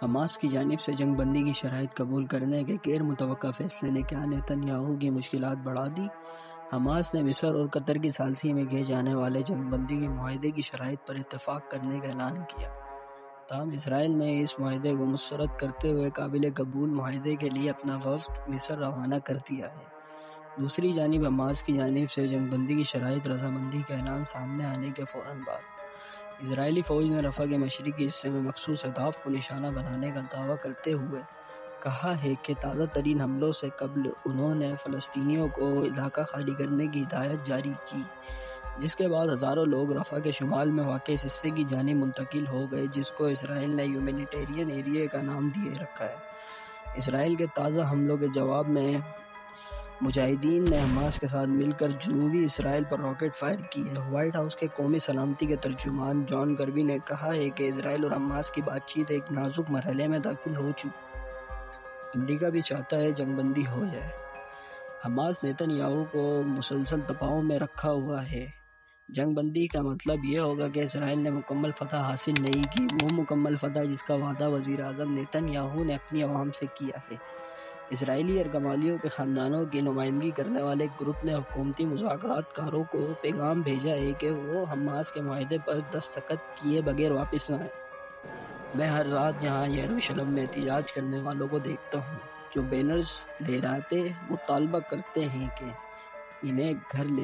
Hamas کی جانب سے جنگ بندی کی شرائط قبول کرنے کے غیر متوقع فیصلے نے کیا نیتن یاہو کی مشکلات بڑھا دی؟ حماس نے مصر اور قطر کی ثالثی میں کیے جانے والے جنگ بندی کے معاہدے کی شرائط پر اتفاق کرنے کا اعلان کیا، تاہم اسرائیل نے اس معاہدے کو مسترد کرتے ہوئے قابل قبول معاہدے کے لیے اپنا وفد مصر روانہ کر دیا ہے۔ دوسری جانب حماس کی جانب سے جنگ بندی کی شرائط رضامندی کا اعلان سامنے آنے کے فوراً بعد اسرائیلی فوج نے رفح کے مشرقی حصے میں مخصوص اہداف کو نشانہ بنانے کا دعویٰ کرتے ہوئے کہا ہے کہ تازہ ترین حملوں سے قبل انہوں نے فلسطینیوں کو علاقہ خالی کرنے کی ہدایت جاری کی، جس کے بعد ہزاروں لوگ رفح کے شمال میں واقع اس حصے کی جانب منتقل ہو گئے جس کو اسرائیل نے ہیومینیٹیرین ایریا کا نام دیے رکھا ہے۔ اسرائیل کے تازہ حملوں کے جواب میں مجاہدین نے حماس کے ساتھ مل کر جنوبی اسرائیل پر راکٹ فائر کیے۔ وائٹ ہاؤس کے قومی سلامتی کے ترجمان جان کربی نے کہا ہے کہ اسرائیل اور حماس کی بات چیت ایک نازک مرحلے میں داخل ہو چکی ہے۔ امریکہ بھی چاہتا ہے جنگ بندی ہو جائے۔ حماس نیتن یاہو کو مسلسل دباؤ میں رکھا ہوا ہے۔ جنگ بندی کا مطلب یہ ہوگا کہ اسرائیل نے مکمل فتح حاصل نہیں کی، وہ مکمل فتح جس کا وعدہ وزیر اعظم نیتن یاہو نے اپنی عوام سے کیا ہے۔ اسرائیلی یرغمالیوں کے خاندانوں کی نمائندگی کرنے والے ایک گروپ نے حکومتی مذاکرات کاروں کو پیغام بھیجا ہے کہ وہ حماس کے معاہدے پر دستخط کیے بغیر واپس نہ آئیں۔ میں ہر رات یہاں یروشلم میں احتجاج کرنے والوں کو دیکھتا ہوں جو بینرز لہراتے مطالبہ کرتے ہیں کہ انہیں گھر لے